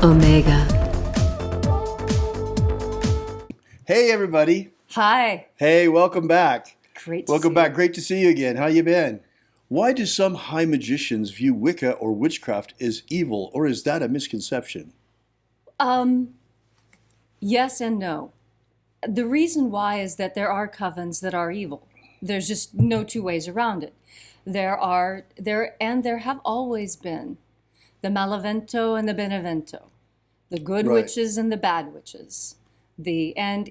Omega. Hey everybody. Hi. Hey, welcome back. Great to Welcome see back. you. Great to see you again. How you been? Why do some high magicians view Wicca or witchcraft as evil, or is that a misconception? Yes and no. The reason why is that there are covens that are evil. There's just no two ways around it. There have always been the Malavento and the Benevento, the good Right. witches and the bad witches. And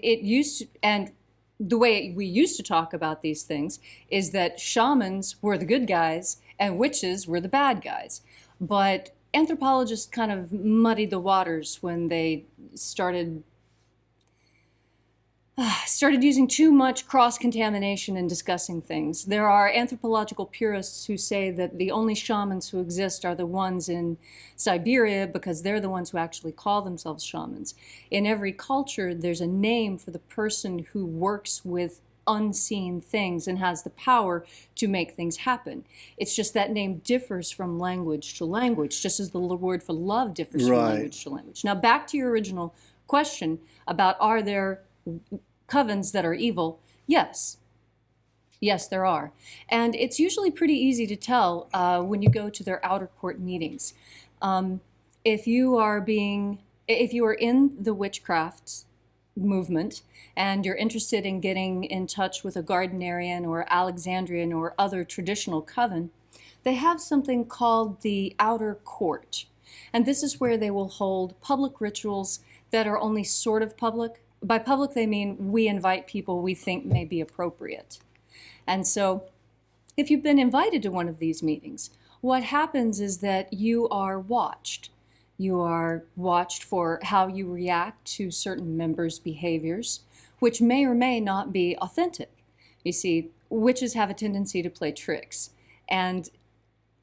the way we used to talk about these things is that shamans were the good guys and witches were the bad guys. But anthropologists kind of muddied the waters when they started using too much cross-contamination in discussing things. There are anthropological purists who say that the only shamans who exist are the ones in Siberia because they're the ones who actually call themselves shamans. In every culture, there's a name for the person who works with unseen things and has the power to make things happen. It's just that name differs from language to language, just as the word for love differs from Right. language to language. Now, back to your original question about are there covens that are evil? Yes. Yes, there are. And it's usually pretty easy to tell when you go to their outer court meetings. If you are in the witchcraft movement and you're interested in getting in touch with a Gardnerian or Alexandrian or other traditional coven, they have something called the outer court. And this is where they will hold public rituals that are only sort of public. By public, they mean we invite people we think may be appropriate. And so if you've been invited to one of these meetings, what happens is that you are watched. You are watched for how you react to certain members' behaviors, which may or may not be authentic. You see, witches have a tendency to play tricks. And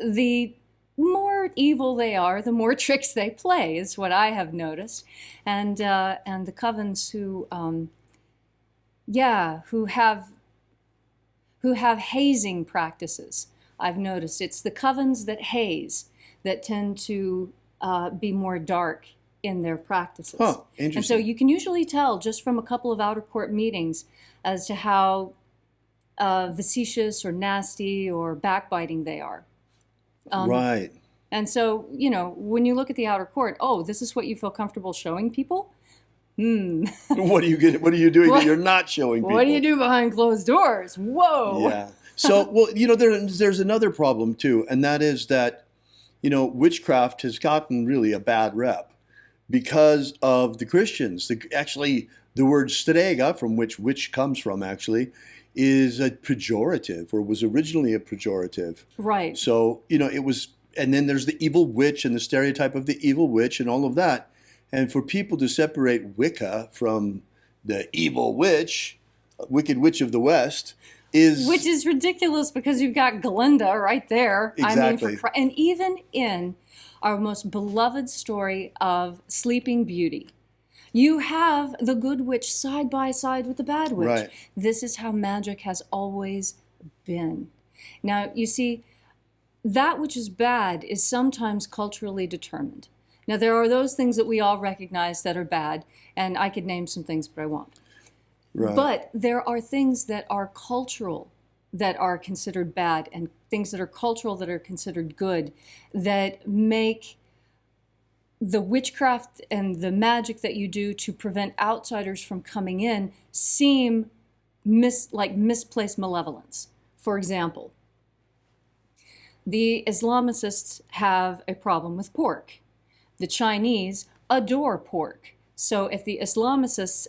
the more evil they are, the more tricks they play, is what I have noticed. And the covens who have hazing practices, I've noticed it's the covens that haze that tend to be more dark in their practices. Huh, interesting. And so you can usually tell just from a couple of outer court meetings as to how facetious or nasty or backbiting they are. Right. And so, when you look at the outer court, oh, this is what you feel comfortable showing people? What are you doing that you're not showing people? What do you do behind closed doors? Whoa. Yeah. So, well, there's another problem too, and that is that, witchcraft has gotten really a bad rep because of the Christians. Actually, the word strega, from which witch comes from, actually, is a pejorative, or was originally a pejorative. Right. So, it was, and then there's the evil witch and the stereotype of the evil witch and all of that. And for people to separate Wicca from the evil witch, Wicked Witch of the West, Which is ridiculous because you've got Glinda right there. Exactly. And even in our most beloved story of Sleeping Beauty, you have the good witch side by side with the bad witch. Right. This is how magic has always been. Now, you see, that which is bad is sometimes culturally determined. Now, there are those things that we all recognize that are bad, and I could name some things, but I won't. Right. But there are things that are cultural that are considered bad, and things that are cultural that are considered good, that make the witchcraft and the magic that you do to prevent outsiders from coming in seem like misplaced malevolence. For example, the Islamicists have a problem with pork. The Chinese adore pork. So if the Islamicists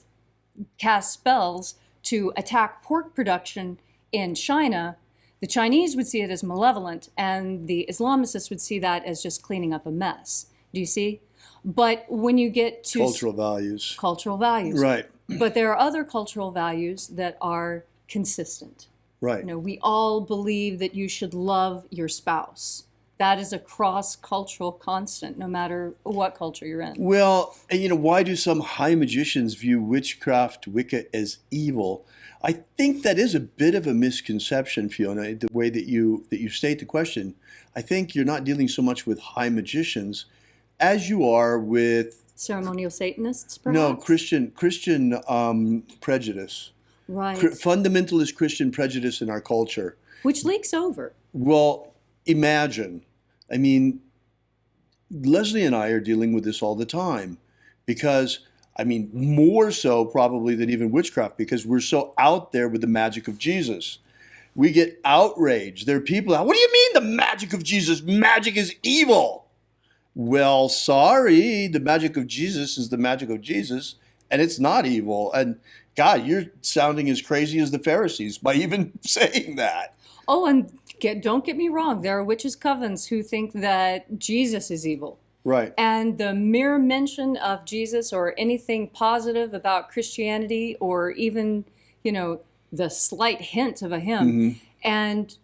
cast spells to attack pork production in China, the Chinese would see it as malevolent, and the Islamicists would see that as just cleaning up a mess. Do you see? But when you get to Cultural values. Cultural values. Right. But there are other cultural values that are consistent. Right. We all believe that you should love your spouse. That is a cross-cultural constant, no matter what culture you're in. Well, and why do some high magicians view witchcraft, Wicca as evil? I think that is a bit of a misconception, Fiona, the way that you state the question. I think you're not dealing so much with high magicians as you are with Ceremonial Satanists, perhaps? no Christian prejudice, Right. fundamentalist Christian prejudice in our culture. Which leaks over. Well, imagine. I mean, Leslie and I are dealing with this all the time because, I mean, more so probably than even witchcraft because we're so out there with the magic of Jesus. We get outraged. There are people out, what do you mean the magic of Jesus? Magic is evil. Well, sorry, the magic of Jesus is the magic of Jesus, and it's not evil. And God, you're sounding as crazy as the Pharisees by even saying that. Oh, and don't get me wrong. There are witches' covens who think that Jesus is evil. Right. And the mere mention of Jesus or anything positive about Christianity or even, you know, the slight hint of a hymn, and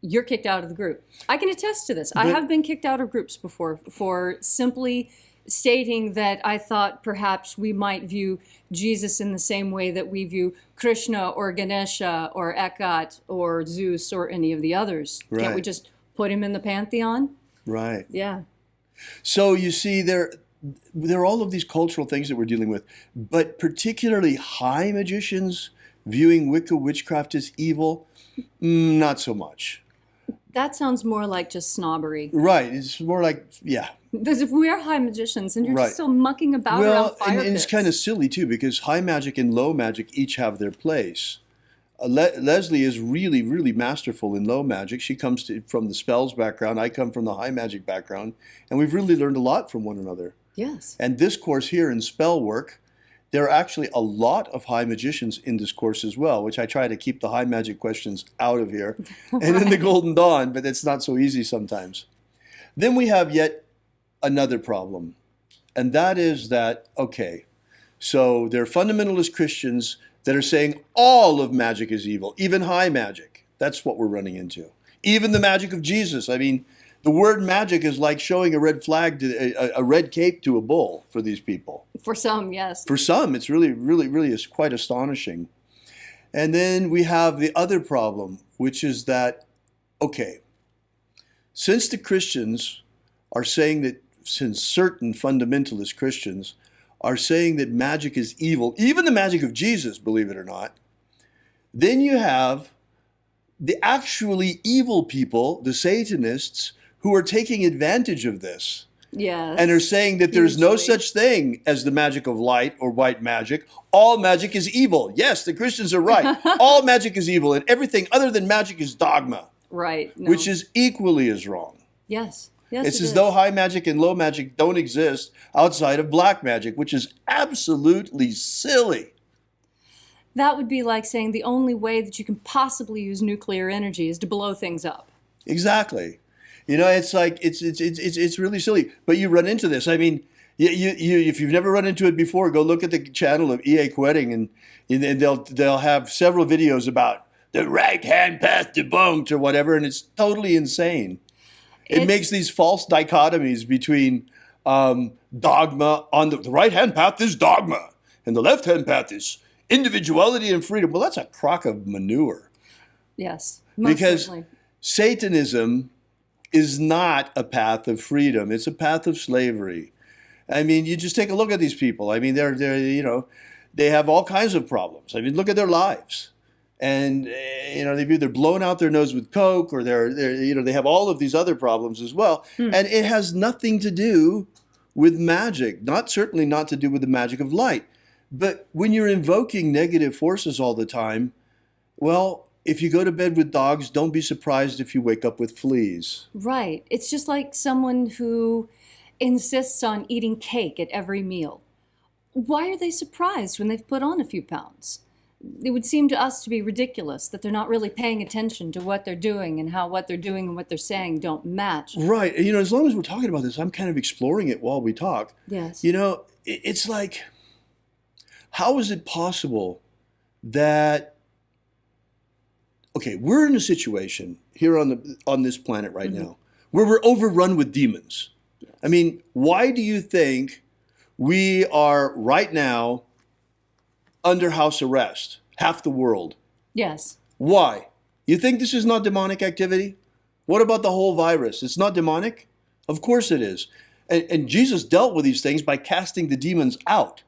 you're kicked out of the group. I can attest to this. I have been kicked out of groups before for simply stating that I thought perhaps we might view Jesus in the same way that we view Krishna or Ganesha or Ekat or Zeus or any of the others. Right. Can't we just put him in the pantheon? Right. Yeah. So you see, there are all of these cultural things that we're dealing with, but particularly high magicians viewing Wicca witchcraft as evil, not so much. That sounds more like just snobbery. Right. It's more like, yeah. Because if we are high magicians and you're Right. just still mucking about around fire and it's pits. kind of silly too because high magic and low magic each have their place. Leslie is really, really masterful in low magic. She comes from the spells background. I come from the high magic background. And we've really learned a lot from one another. Yes. And this course here in Spellwork, there are actually a lot of high magicians in this course as well, which I try to keep the high magic questions out of here. And in the Golden Dawn, but it's not so easy sometimes. Then we have yet another problem. And that is that, okay, so there are fundamentalist Christians that are saying all of magic is evil, even high magic. That's what we're running into. Even the magic of Jesus. I mean, the word magic is like showing a red flag, a red cape to a bull for these people. For some, yes. For some, it's really, really, really is quite astonishing. And then we have the other problem, which is that, okay, since the Christians are saying that, since certain fundamentalist Christians are saying that magic is evil, even the magic of Jesus, believe it or not, then you have the actually evil people, the Satanists, who are taking advantage of this. Yes. And are saying that there's no Hugely. such thing as the magic of light or white magic. All magic is evil. Yes, the Christians are right. All magic is evil, and everything other than magic is dogma, Right. No. which is equally as wrong. Yes. Yes. It's it as is. though high magic and low magic don't exist outside of black magic, which is absolutely silly. That would be like saying the only way that you can possibly use nuclear energy is to blow things up. Exactly. You know, it's like it's really silly. But you run into this. I mean, you if you've never run into it before, go look at the channel of E.A. Quetting, and they'll have several videos about the right hand path debunked or whatever, and it's totally insane. It makes these false dichotomies between dogma on the right hand path is dogma, and the left hand path is individuality and freedom. Well, that's a crock of manure. Yes. Most Because certainly. Satanism is not a path of freedom. It's a path of slavery. I mean, you just take a look at these people. I mean, they're you know, they have all kinds of problems. I mean, look at their lives. And, you know, they've either blown out their nose with coke or they're you know, they have all of these other problems as well. And it has nothing to do with magic, certainly not to do with the magic of light. But when you're invoking negative forces all the time, well, if you go to bed with dogs, don't be surprised if you wake up with fleas. Right. It's just like someone who insists on eating cake at every meal. Why are they surprised when they've put on a few pounds? It would seem to us to be ridiculous that they're not really paying attention to what they're doing and how what they're doing and what they're saying don't match. Right. You know, as long as we're talking about this, I'm kind of exploring it while we talk. Yes. You know, it's like, how is it possible that, okay, we're in a situation here on this planet right now where we're overrun with demons. Yes. I mean, why do you think we are right now under house arrest, half the world? Yes. Why? You think this is not demonic activity? What about the whole virus? It's not demonic? Of course it is. And Jesus dealt with these things by casting the demons out.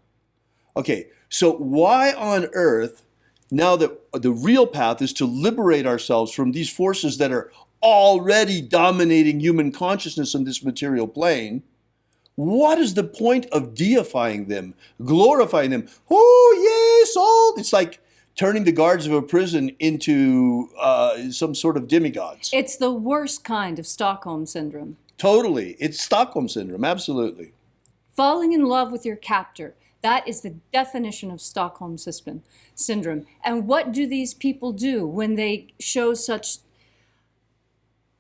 Okay, so why on earth, now that the real path is to liberate ourselves from these forces that are already dominating human consciousness on this material plane, what is the point of deifying them, glorifying them? Oh, yes, all. It's like turning the guards of a prison into some sort of demigods. It's the worst kind of Stockholm Syndrome. Totally. It's Stockholm Syndrome, absolutely. Falling in love with your captor. That is the definition of Stockholm Syndrome. And what do these people do when they show such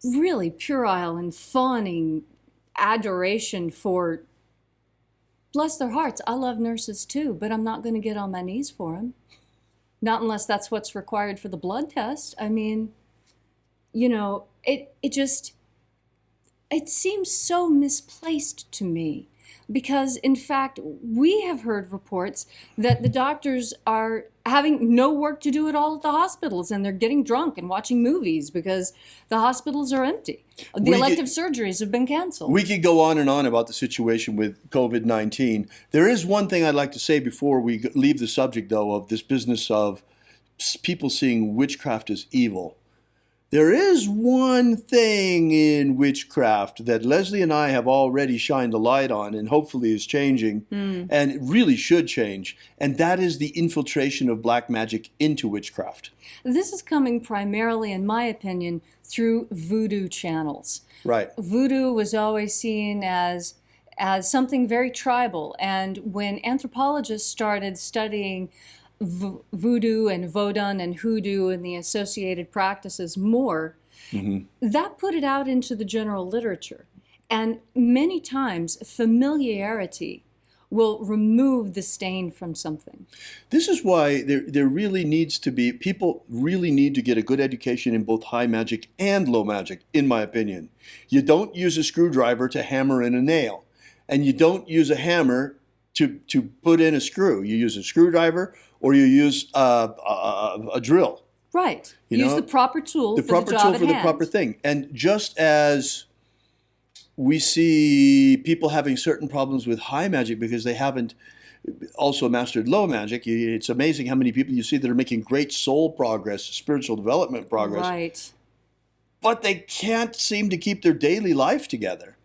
really puerile and fawning adoration for, bless their hearts, I love nurses too, but I'm not going to get on my knees for them. Not unless that's what's required for the blood test. I mean, you know, it seems so misplaced to me. Because, in fact, we have heard reports that the doctors are having no work to do at all at the hospitals, and they're getting drunk and watching movies because the hospitals are empty. The elective surgeries have been canceled. We could go on and on about the situation with COVID-19. There is one thing I'd like to say before we leave the subject, though, of this business of people seeing witchcraft as evil. There is one thing in witchcraft that Leslie and I have already shined a light on and hopefully is changing, and it really should change, and that is the infiltration of black magic into witchcraft. This is coming primarily, in my opinion, through voodoo channels. Right. Voodoo was always seen as something very tribal, and when anthropologists started studying voodoo and vodun and hoodoo and the associated practices more, that put it out into the general literature. And many times familiarity will remove the stain from something. This is why there really needs to be, people really need to get a good education in both high magic and low magic, in my opinion. You don't use a screwdriver to hammer in a nail, and you don't use a hammer to put in a screw. You use a screwdriver or you use a drill. Right. You use know, the proper tool the for proper the job tool at for the hand. proper thing. And just as we see people having certain problems with high magic because they haven't also mastered low magic, it's amazing how many people you see that are making great soul progress, spiritual development progress, Right. but they can't seem to keep their daily life together.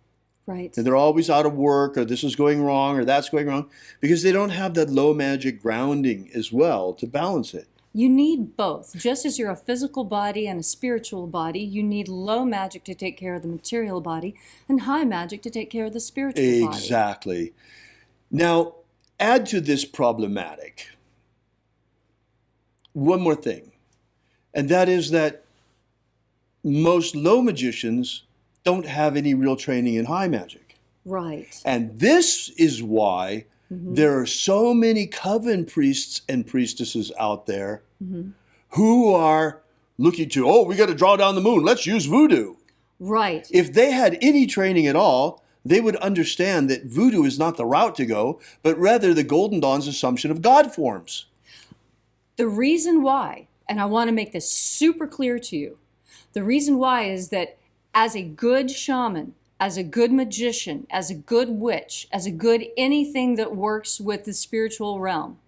Right. And they're always out of work, or this is going wrong, or that's going wrong, because they don't have that low magic grounding as well to balance it. You need both. Just as you're a physical body and a spiritual body, you need low magic to take care of the material body and high magic to take care of the spiritual body. Exactly. Now, add to this problematic one more thing, and that is that most low magicians don't have any real training in high magic. Right. And this is why there are so many coven priests and priestesses out there who are looking to, oh, we got to draw down the moon, let's use voodoo. Right. If they had any training at all, they would understand that voodoo is not the route to go, but rather the Golden Dawn's assumption of God forms. The reason why, and I want to make this super clear to you, the reason why is that as a good shaman, as a good magician, as a good witch, as a good anything that works with the spiritual realm,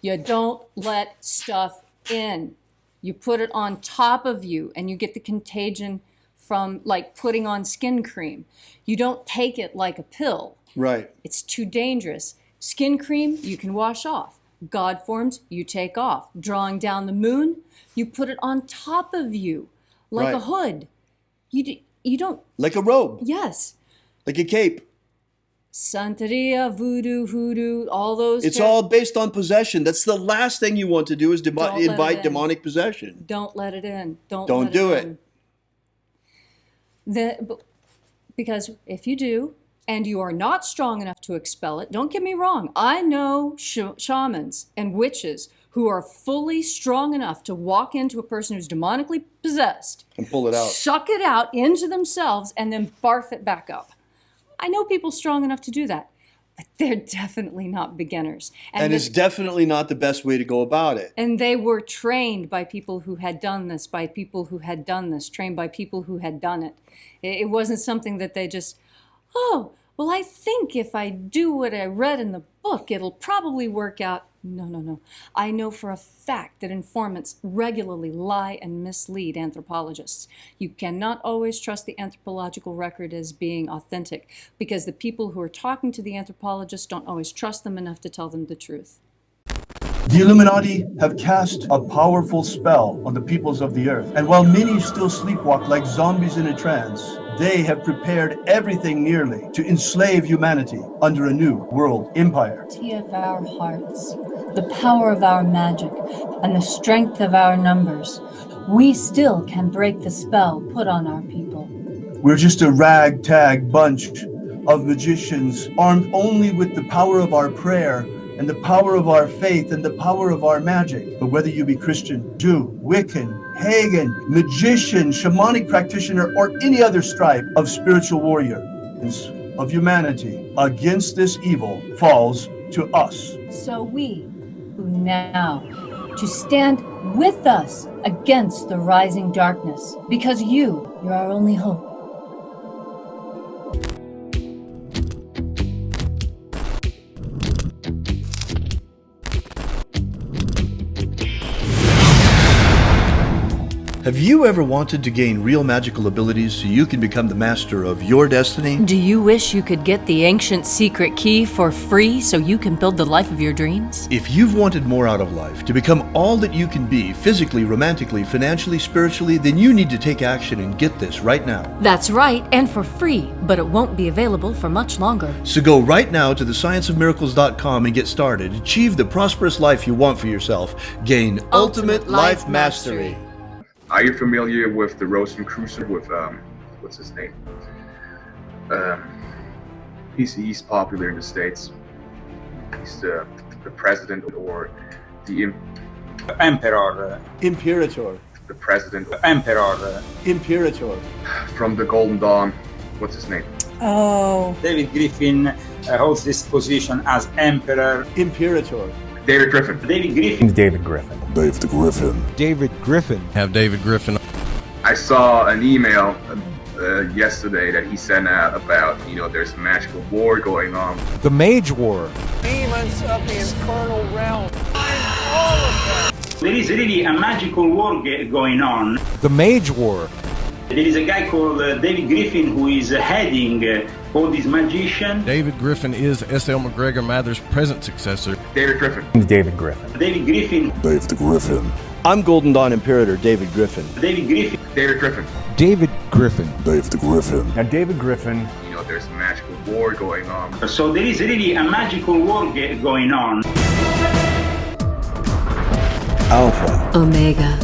you don't let stuff in. You put it on top of you and you get the contagion from like putting on skin cream. You don't take it like a pill. Right. It's too dangerous. Skin cream, you can wash off. God forms, you take off. Drawing down the moon, you put it on top of you like a hood. You don't... Like a robe. Yes. Like a cape. Santeria, voodoo, hoodoo, all those... It's all based on possession. That's the last thing you want to do is invite demonic possession. Don't let it in. Don't do it. Because if you do, and you are not strong enough to expel it, don't get me wrong, I know shamans and witches who are fully strong enough to walk into a person who's demonically possessed and pull it out, suck it out into themselves, and then barf it back up. I know people strong enough to do that, but they're definitely not beginners. And it's definitely not the best way to go about it. And they were trained by people who had done this, trained by people who had done it. It wasn't something that they just, oh, well, I think if I do what I read in the book, it'll probably work out. No, no, no. I know for a fact that informants regularly lie and mislead anthropologists. You cannot always trust the anthropological record as being authentic, because the people who are talking to the anthropologists don't always trust them enough to tell them the truth. The Illuminati have cast a powerful spell on the peoples of the earth, and while many still sleepwalk like zombies in a trance, they have prepared everything nearly to enslave humanity under a new world empire. Of our hearts, the power of our magic, and the strength of our numbers, we still can break the spell put on our people. We're just a ragtag bunch of magicians armed only with the power of our prayer and the power of our faith and the power of our magic. But whether you be Christian, Jew, Wiccan, pagan, magician, shamanic practitioner, or any other stripe of spiritual warrior of humanity against this evil falls to us. So we, who now, to stand with us against the rising darkness, because you're our only hope. Have you ever wanted to gain real magical abilities so you can become the master of your destiny? Do you wish you could get the ancient secret key for free so you can build the life of your dreams? If you've wanted more out of life, to become all that you can be, physically, romantically, financially, spiritually, then you need to take action and get this right now. That's right, and for free, but it won't be available for much longer. So go right now to thescienceofmiracles.com and get started. Achieve the prosperous life you want for yourself. Gain ultimate life mastery. Are you familiar with the Rosicrucian with what's his name? He's popular in the States. He's the president or the Emperor. Imperator. The president. Emperor. Imperator. From the Golden Dawn. What's his name? Oh. David Griffin holds this position as Emperor. Imperator. David Griffin. David Griffin. David Griffin. David Griffin. David Griffin. Have David Griffin. I saw an email yesterday that he sent out about, there's a magical war going on. The Mage War. Demons of the infernal realm. All of them. There is really a magical war going on. The Mage War. There is a guy called David Griffin who is heading all these magicians. David Griffin is S.L. McGregor Mather's present successor. David Griffin. David Griffin. David Griffin. David Griffin. I'm Golden Dawn Imperator David Griffin. David Griffin. David Griffin. David Griffin. David Griffin. Now David Griffin. There's a magical war going on. So there is really a magical war going on. Alpha Omega.